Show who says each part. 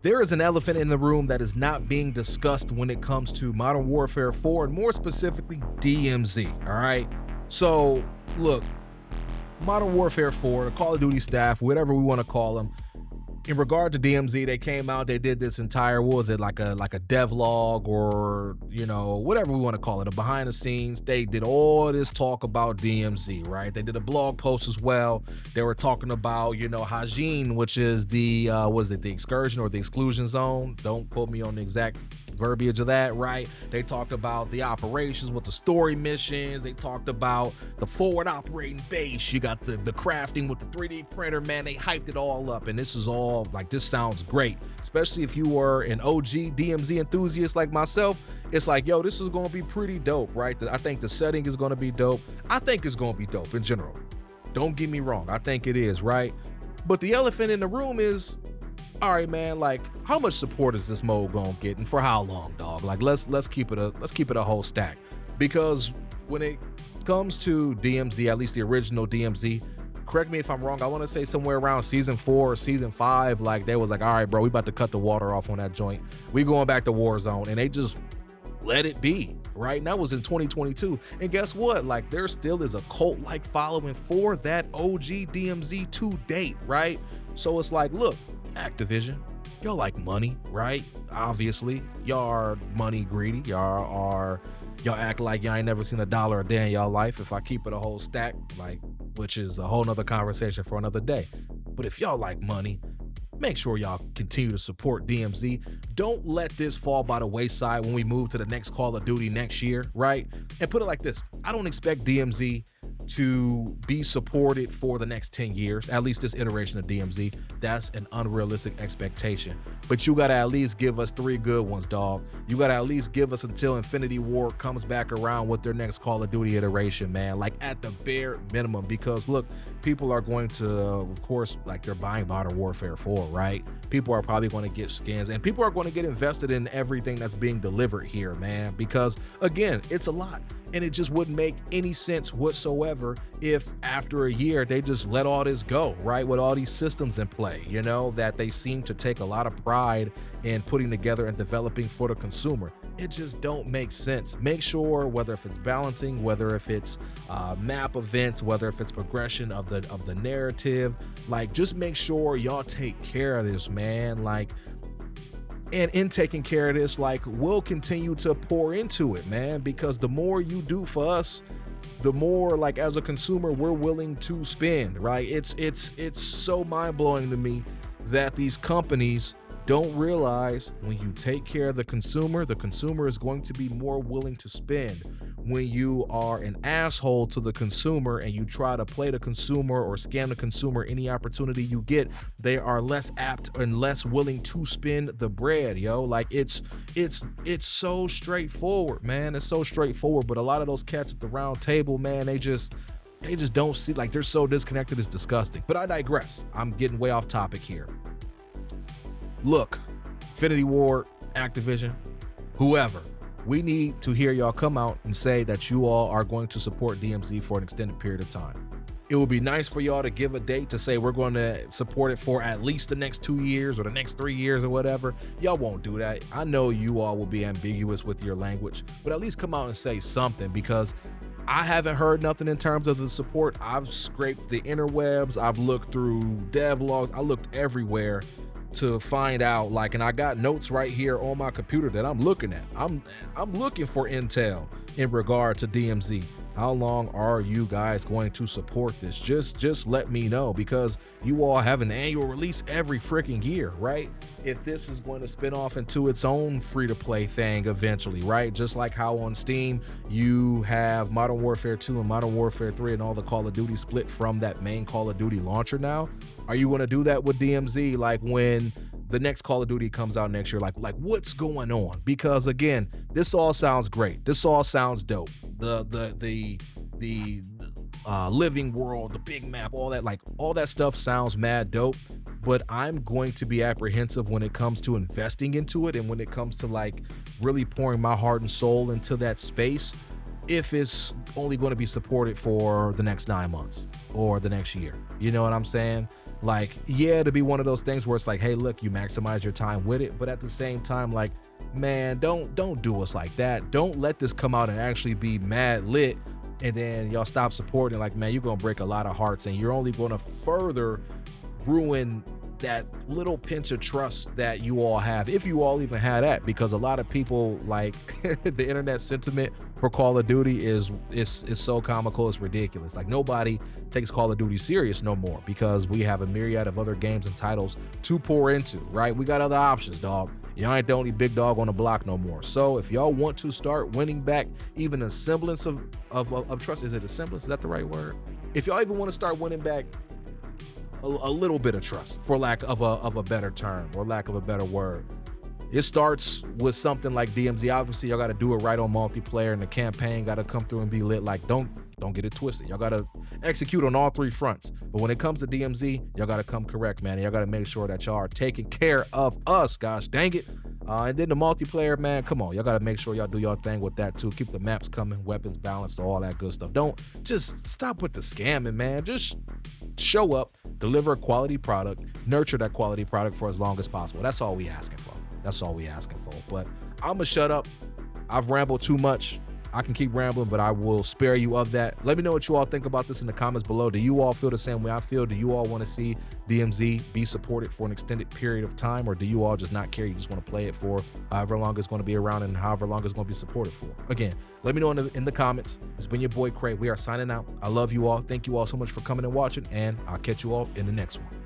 Speaker 1: There is an elephant in the room that is not being discussed when it comes to Modern Warfare 4 and more specifically DMZ, all right? So, look, Modern Warfare 4, the Call of Duty staff, whatever we want to call them, in regard to DMZ, they came out, they did this entire, what was it, like a devlog or, whatever we want to call it, a behind the scenes. They did all this talk about DMZ, right? They did a blog post as well. They were talking about, Hajin, which is the, the excursion or the exclusion zone. Don't quote me on the exact verbiage of that, right? They talked about the operations with the story missions. They talked about the forward operating base. You got the crafting with the 3D printer, man. They hyped it all up, and this is all like, this sounds great, especially if you were an OG DMZ enthusiast like myself. It's like, yo, this is going to be pretty dope, right? I think the setting is going to be dope. I think it's going to be dope in general. Don't get me wrong. I think it is, right? But the elephant in the room is, all right, man, like, how much support is this mode gonna get, and for how long, dog? Like, let's keep it a whole stack, because when it comes to DMZ, at least the original DMZ, correct me if I'm wrong, I want to say somewhere around season 4 or season 5, like, they was like, all right, bro, we about to cut the water off on that joint. We going back to Warzone, and they just let it be, right? And that was in 2022. And guess what? Like, there still is a cult-like following for that OG DMZ to date, right? So it's like, look, Activision, y'all like money, right? Obviously, y'all are money greedy. Y'all act like y'all ain't never seen a dollar a day in y'all life. If I keep it a whole stack, like, which is a whole nother conversation for another day. But if y'all like money, make sure y'all continue to support DMZ. Don't let this fall by the wayside when we move to the next Call of Duty next year, right? And put it like this, I don't expect DMZ to be supported for the next 10 years, at least this iteration of DMZ. That's an unrealistic expectation. But you gotta at least give us 3 good ones, dog. You gotta at least give us until Infinity Ward comes back around with their next Call of Duty iteration, man. Like, at the bare minimum, because look, people are going to, of course, like, they're buying Modern Warfare 4, right? People are probably going to get skins, and people are going to get invested in everything that's being delivered here, man, because again, it's a lot. And it just wouldn't make any sense whatsoever if after a year they just let all this go, right? With all these systems in play, that they seem to take a lot of pride in putting together and developing for the consumer. It just don't make sense. Make sure, whether if it's balancing, whether if it's map events, whether if it's progression of the narrative, like, just make sure y'all take care of this, man. Like, and in taking care of this, like, we'll continue to pour into it, man, because the more you do for us, the more, like, as a consumer, we're willing to spend, right? It's so mind-blowing to me that these companies don't realize when you take care of the consumer is going to be more willing to spend. When you are an asshole to the consumer and you try to play the consumer or scam the consumer any opportunity you get, they are less apt and less willing to spend the bread, yo. Like, it's so straightforward, man. It's so straightforward, but a lot of those cats at the round table, man, they just don't see, like, they're so disconnected, it's disgusting. But I digress. I'm getting way off topic here. Look, Infinity Ward, Activision, whoever, we need to hear y'all come out and say that you all are going to support DMZ for an extended period of time. It would be nice for y'all to give a date to say we're going to support it for at least the next 2 years or the next 3 years or whatever. Y'all won't do that. I know you all will be ambiguous with your language, but at least come out and say something, because I haven't heard nothing in terms of the support. I've scraped the interwebs. I've looked through devlogs. I looked everywhere to find out, like, and I got notes right here on my computer that I'm looking at. I'm looking for intel in regard to DMZ. How long are you guys going to support this? Just let me know, because you all have an annual release every freaking year, right? If this is going to spin off into its own free-to-play thing eventually, right? Just like how on Steam you have Modern Warfare 2 and Modern Warfare 3 and all the Call of Duty split from that main Call of Duty launcher now. Are you going to do that with DMZ, like, when the next Call of Duty comes out next year? Like what's going on? Because again, this all sounds great. This all sounds dope. The living world, the big map, all that, like, all that stuff sounds mad dope. But I'm going to be apprehensive when it comes to investing into it, and when it comes to, like, really pouring my heart and soul into that space, if it's only going to be supported for the next 9 months or the next year. You know what I'm saying? Like, yeah, to be one of those things where it's like, hey, look, you maximize your time with it, but at the same time, like, man, don't do us like that. Don't let this come out and actually be mad lit, and then y'all stop supporting. Like, man, you're gonna break a lot of hearts, and you're only gonna further ruin that little pinch of trust that you all have, if you all even have that, because a lot of people, like, the internet sentiment for Call of Duty is so comical, it's ridiculous. Like, nobody takes Call of Duty serious no more because we have a myriad of other games and titles to pour into, right? We got other options, dog. Y'all ain't the only big dog on the block no more. So if y'all want to start winning back even a semblance of trust, is it a semblance? Is that the right word? If y'all even want to start winning back a little bit of trust, for lack of a better term or lack of a better word, it starts with something like DMZ. Obviously, y'all got to do it right on multiplayer, and the campaign got to come through and be lit. Like, don't get it twisted. Y'all got to execute on all three fronts. But when it comes to DMZ, y'all got to come correct, man. And y'all got to make sure that y'all are taking care of us, gosh dang it. And then the multiplayer, man, come on. Y'all got to make sure y'all do y'all thing with that, too. Keep the maps coming, weapons balanced, all that good stuff. Don't just stop with the scamming, man. Just show up, deliver a quality product, nurture that quality product for as long as possible. That's all we asking for. That's all we asking for. But I'm going to shut up. I've rambled too much. I can keep rambling, but I will spare you of that. Let me know what you all think about this in the comments below. Do you all feel the same way I feel? Do you all want to see DMZ be supported for an extended period of time, or do you all just not care? You just want to play it for however long it's going to be around and however long it's going to be supported for? Again, let me know in the comments. It's been your boy Cray. We are signing out. I love you all. Thank you all so much for coming and watching, and I'll catch you all in the next one.